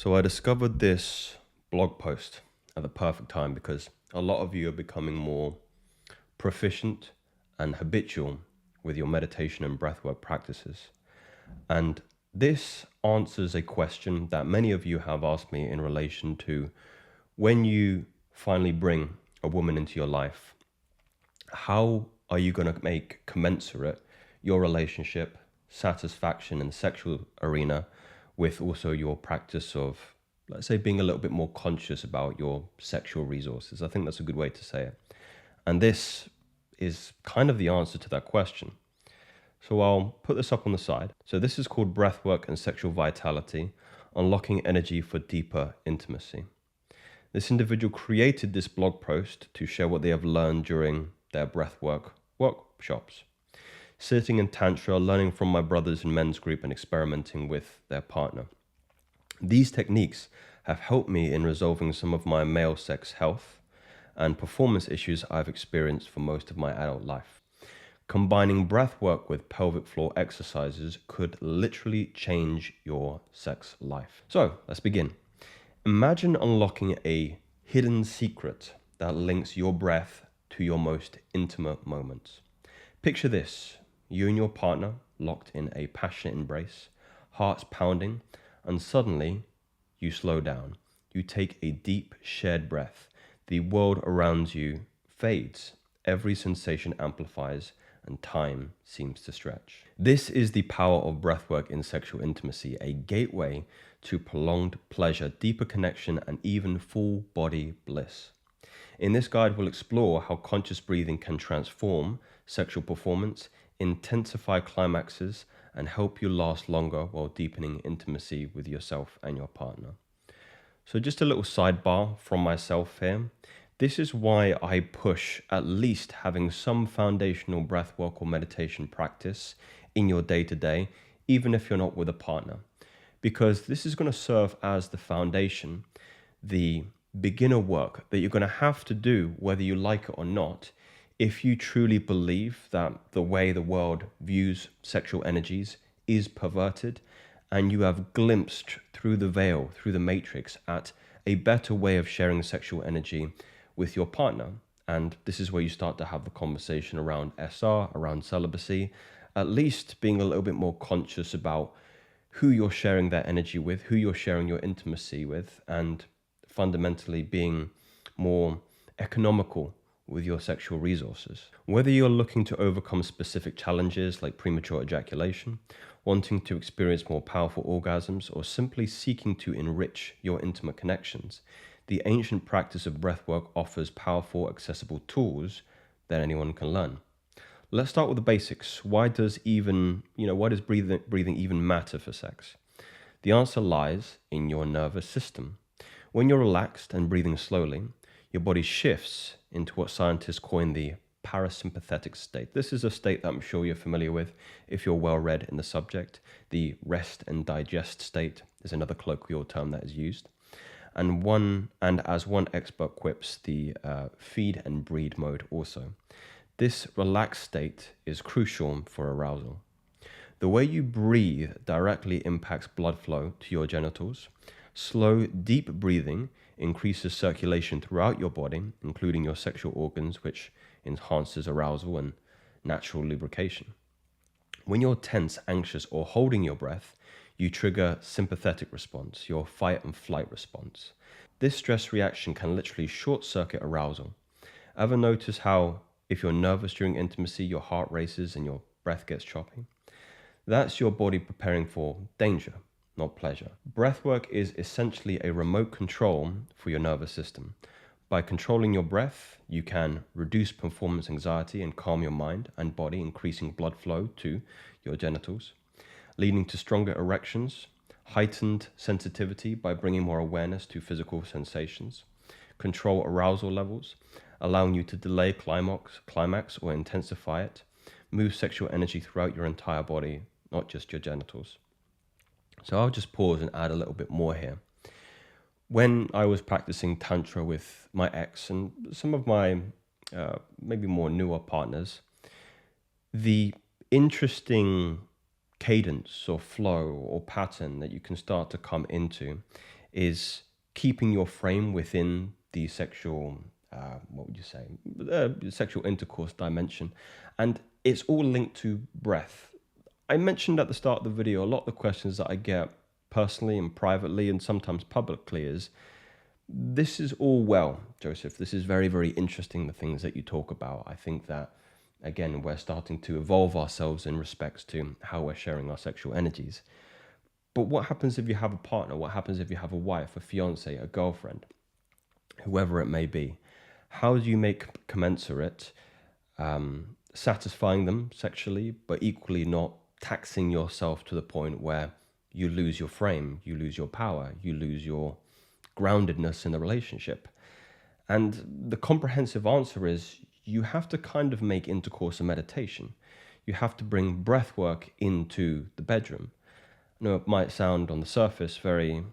So I discovered this blog post at the perfect time because a lot of you are becoming more proficient and habitual with your meditation and breathwork practices. And this answers a question that many of you have asked me in relation to when you finally bring a woman into your life, how are you going to make commensurate your relationship satisfaction in the sexual arena with also your practice of, let's say, being a little bit more conscious about your sexual resources? I think that's a good way to say it. And this is kind of the answer to that question. So I'll put this up on the side. So this is called Breathwork and Sexual Vitality, Unlocking Energy for Deeper Intimacy. This individual created this blog post to share what they have learned during their breathwork workshops. Sitting in Tantra, learning from my brothers in men's group and experimenting with their partner. These techniques have helped me in resolving some of my male sex health and performance issues I've experienced for most of my adult life. Combining breathwork with pelvic floor exercises could literally change your sex life. So let's begin. Imagine unlocking a hidden secret that links your breath to your most intimate moments. Picture this, you and your partner locked in a passionate embrace, hearts pounding, and suddenly you slow down. You take a deep shared breath. The world around you fades. Every sensation amplifies and time seems to stretch. This is the power of breathwork in sexual intimacy, a gateway to prolonged pleasure, deeper connection, and even full body bliss. In this guide, we'll explore how conscious breathing can transform sexual performance, intensify climaxes, and help you last longer while deepening intimacy with yourself and your partner. So just a little sidebar from myself here. This is why I push at least having some foundational breathwork or meditation practice in your day-to-day, even if you're not with a partner, because this is going to serve as the foundation, the beginner work that you're going to have to do whether you like it or not, if you truly believe that the way the world views sexual energies is perverted and you have glimpsed through the veil, through the matrix, at a better way of sharing sexual energy with your partner. And this is where you start to have the conversation around SR, around celibacy, at least being a little bit more conscious about who you're sharing that energy with, who you're sharing your intimacy with, and fundamentally being more economical with your sexual resources. Whether you're looking to overcome specific challenges like premature ejaculation, wanting to experience more powerful orgasms, or simply seeking to enrich your intimate connections, the ancient practice of breathwork offers powerful, accessible tools that anyone can learn. Let's start with the basics. Why does breathing even matter for sex? The answer lies in your nervous system. When you're relaxed and breathing slowly, your body shifts into what scientists coin the parasympathetic state. This is a state that I'm sure you're familiar with if you're well read in the subject. The rest and digest state is another colloquial term that is used. And as one expert quips, the feed and breed mode also. This relaxed state is crucial for arousal. The way you breathe directly impacts blood flow to your genitals. Slow, deep breathing increases circulation throughout your body, including your sexual organs, which enhances arousal and natural lubrication. When you're tense, anxious, or holding your breath, you trigger sympathetic response, your fight and flight response. This stress reaction can literally short-circuit arousal. Ever notice how if you're nervous during intimacy, your heart races and your breath gets choppy? That's your body preparing for danger, not pleasure. Breathwork is essentially a remote control for your nervous system. By controlling your breath, you can reduce performance anxiety and calm your mind and body, increasing blood flow to your genitals, leading to stronger erections, heightened sensitivity by bringing more awareness to physical sensations, control arousal levels, allowing you to delay climax or intensify it, move sexual energy throughout your entire body, not just your genitals. So I'll just pause and add a little bit more here. When I was practicing Tantra with my ex and some of my maybe more newer partners, the interesting cadence or flow or pattern that you can start to come into is keeping your frame within the sexual, what would you say, sexual intercourse dimension. And it's all linked to breath. I mentioned at the start of the video, a lot of the questions that I get personally and privately and sometimes publicly is, this is all well, Joseph. This is very, very interesting, the things that you talk about. I think that, again, we're starting to evolve ourselves in respects to how we're sharing our sexual energies. But what happens if you have a partner? What happens if you have a wife, a fiance, a girlfriend, whoever it may be? How do you make commensurate, satisfying them sexually, but equally not taxing yourself to the point where you lose your frame, you lose your power, you lose your groundedness in the relationship? And the comprehensive answer is you have to kind of make intercourse a meditation. You have to bring breath work into the bedroom. I know it might sound on the surface very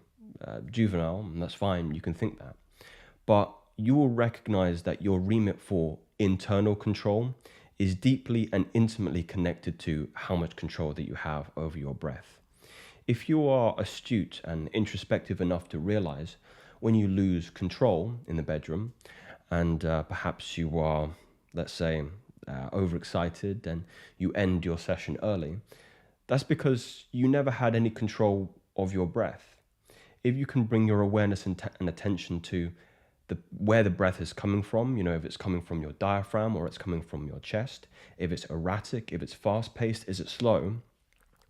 juvenile, and that's fine, you can think that. But you will recognize that your remit for internal control is deeply and intimately connected to how much control that you have over your breath. If you are astute and introspective enough to realize when you lose control in the bedroom, and perhaps you are, let's say, overexcited and you end your session early, that's because you never had any control of your breath. If you can bring your awareness and attention to where the breath is coming from, if it's coming from your diaphragm or it's coming from your chest, if it's erratic, if it's fast-paced, is it slow,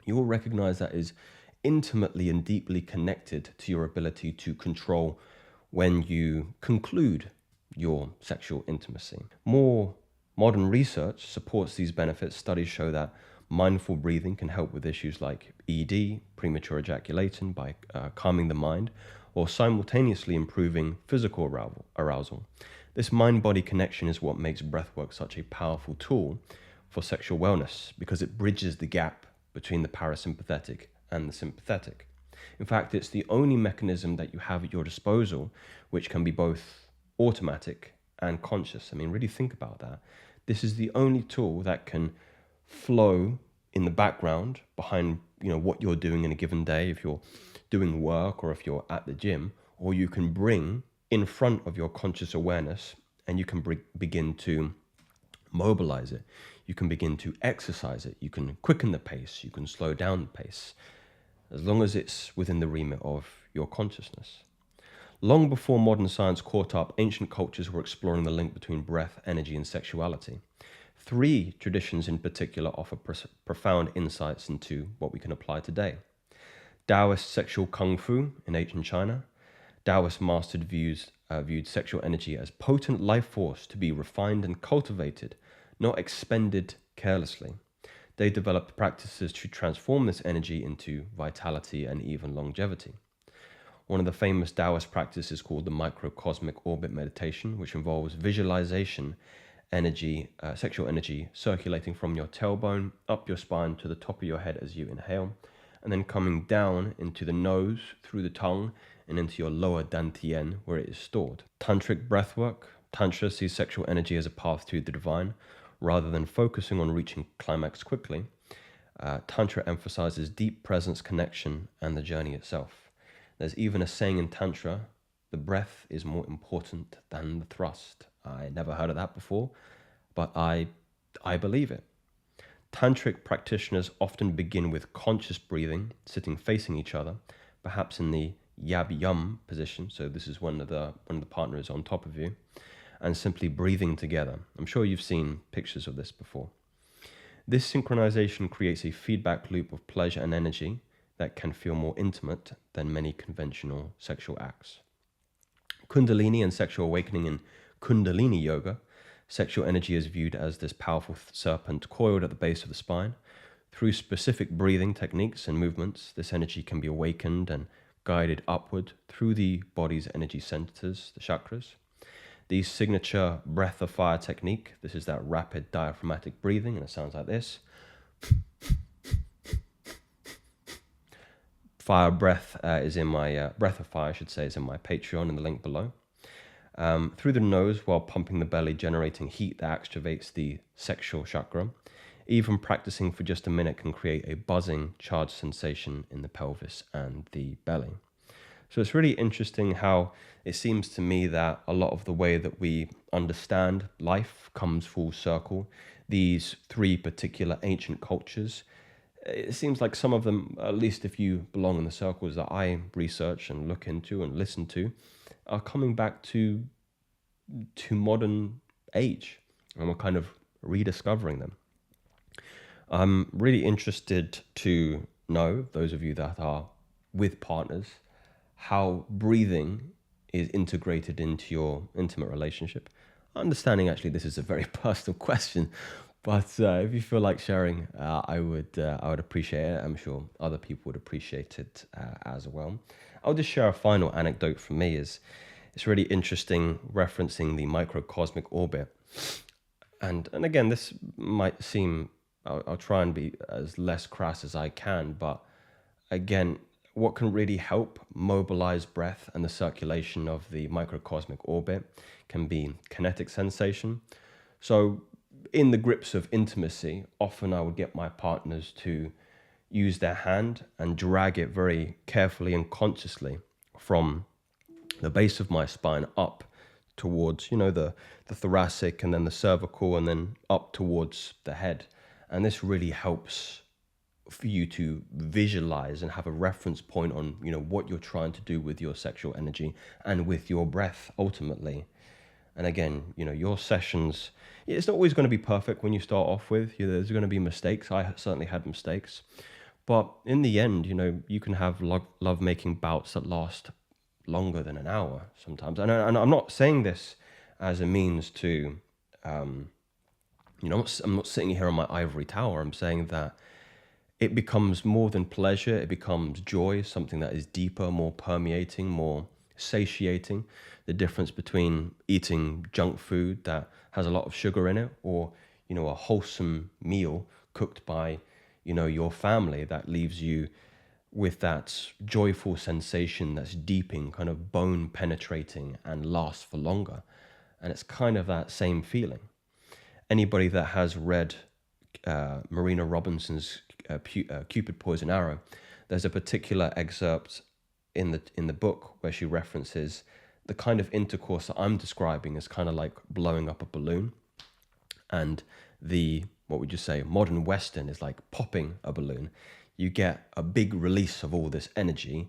you will recognize that is intimately and deeply connected to your ability to control when you conclude your sexual intimacy. More modern research supports these benefits. Studies show that mindful breathing can help with issues like ED, premature ejaculation, by calming the mind, or simultaneously improving physical arousal. This mind-body connection is what makes breathwork such a powerful tool for sexual wellness, because it bridges the gap between the parasympathetic and the sympathetic. In fact, it's the only mechanism that you have at your disposal which can be both automatic and conscious. I mean, really think about that. This is the only tool that can flow in the background behind what you're doing in a given day, if you're doing work or if you're at the gym, or you can bring in front of your conscious awareness and you can begin to mobilize it. You can begin to exercise it. You can quicken the pace. You can slow down the pace, as long as it's within the remit of your consciousness. Long before modern science caught up, ancient cultures were exploring the link between breath, energy, and sexuality. 3 traditions in particular offer profound insights into what we can apply today. Taoist sexual kung fu in ancient China. Taoist masters viewed sexual energy as potent life force to be refined and cultivated, not expended carelessly. They developed practices to transform this energy into vitality and even longevity. One of the famous Taoist practices is called the microcosmic orbit meditation, which involves visualization sexual energy circulating from your tailbone up your spine to the top of your head as you inhale, and then coming down into the nose, through the tongue, and into your lower dantian, where it is stored. Tantric breathwork. Tantra sees sexual energy as a path to the divine, rather than focusing on reaching climax quickly. Tantra emphasizes deep presence, connection, and the journey itself. There's even a saying in Tantra, the breath is more important than the thrust. I never heard of that before, but I believe it. Tantric practitioners often begin with conscious breathing, sitting facing each other, perhaps in the yab-yum position. So this is when the partner is on top of you, and simply breathing together. I'm sure you've seen pictures of this before. This synchronization creates a feedback loop of pleasure and energy that can feel more intimate than many conventional sexual acts. Kundalini and sexual awakening in Kundalini yoga. Sexual energy is viewed as this powerful serpent coiled at the base of the spine. Through specific breathing techniques and movements, this energy can be awakened and guided upward through the body's energy centers, the chakras. The signature breath of fire technique, this is that rapid diaphragmatic breathing, and it sounds like this. Fire breath is in my, breath of fire, I should say, is in my Patreon in the link below. Through the nose while pumping the belly, generating heat that activates the sexual chakra. Even practicing for just a minute can create a buzzing, charged sensation in the pelvis and the belly. So it's really interesting how it seems to me that a lot of the way that we understand life comes full circle. These three particular ancient cultures, it seems like some of them, at least if you belong in the circles that I research and look into and listen to, are coming back to modern age, and we're kind of rediscovering them. I'm really interested to know, those of you that are with partners, how breathing is integrated into your intimate relationship. Understanding actually this is a very personal question, but if you feel like sharing, I would appreciate it. I'm sure other people would appreciate it as well. I'll just share a final anecdote from me. Is It's really interesting referencing the microcosmic orbit, and again, this might seem, I'll try and be as less crass as I can, but again, what can really help mobilize breath and the circulation of the microcosmic orbit can be kinetic sensation. So, in the grips of intimacy, often I would get my partners to use their hand and drag it very carefully and consciously from the base of my spine up towards, the thoracic, and then the cervical, and then up towards the head. And this really helps for you to visualize and have a reference point on, what you're trying to do with your sexual energy and with your breath ultimately. And again, your sessions, it's not always going to be perfect when you start off with. There's going to be mistakes. I certainly had mistakes. But in the end, you can have love-making bouts that last longer than an hour sometimes. And I'm not saying this as a means to, I'm not sitting here on my ivory tower. I'm saying that it becomes more than pleasure. It becomes joy, something that is deeper, more permeating, more satiating. The difference between eating junk food that has a lot of sugar in it, or, a wholesome meal cooked by, your family that leaves you with that joyful sensation that's deeping, kind of bone penetrating and lasts for longer. And it's kind of that same feeling. Anybody that has read Marina Robinson's Cupid Poison Arrow, there's a particular excerpt in the book where she references the kind of intercourse that I'm describing as kind of like blowing up a balloon, and what would you say, modern Western is like popping a balloon. You get a big release of all this energy,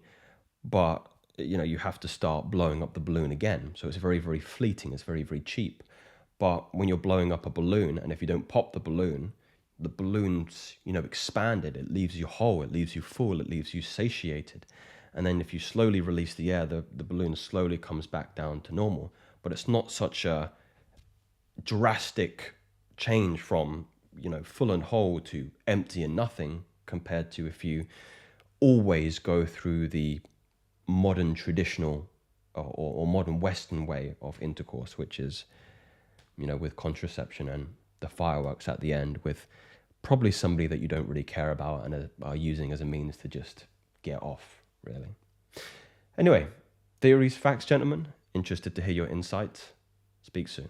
but you have to start blowing up the balloon again. So it's very, very fleeting. It's very, very cheap. But when you're blowing up a balloon, and if you don't pop the balloon's, expanded. It leaves you whole. It leaves you full. It leaves you satiated. And then if you slowly release the air, the balloon slowly comes back down to normal. But it's not such a drastic change from, full and whole to empty and nothing, compared to if you always go through the modern traditional or modern Western way of intercourse, which is, with contraception and the fireworks at the end, with probably somebody that you don't really care about and are using as a means to just get off, really. Anyway, theories, facts, gentlemen. Interested to hear your insights. Speak soon.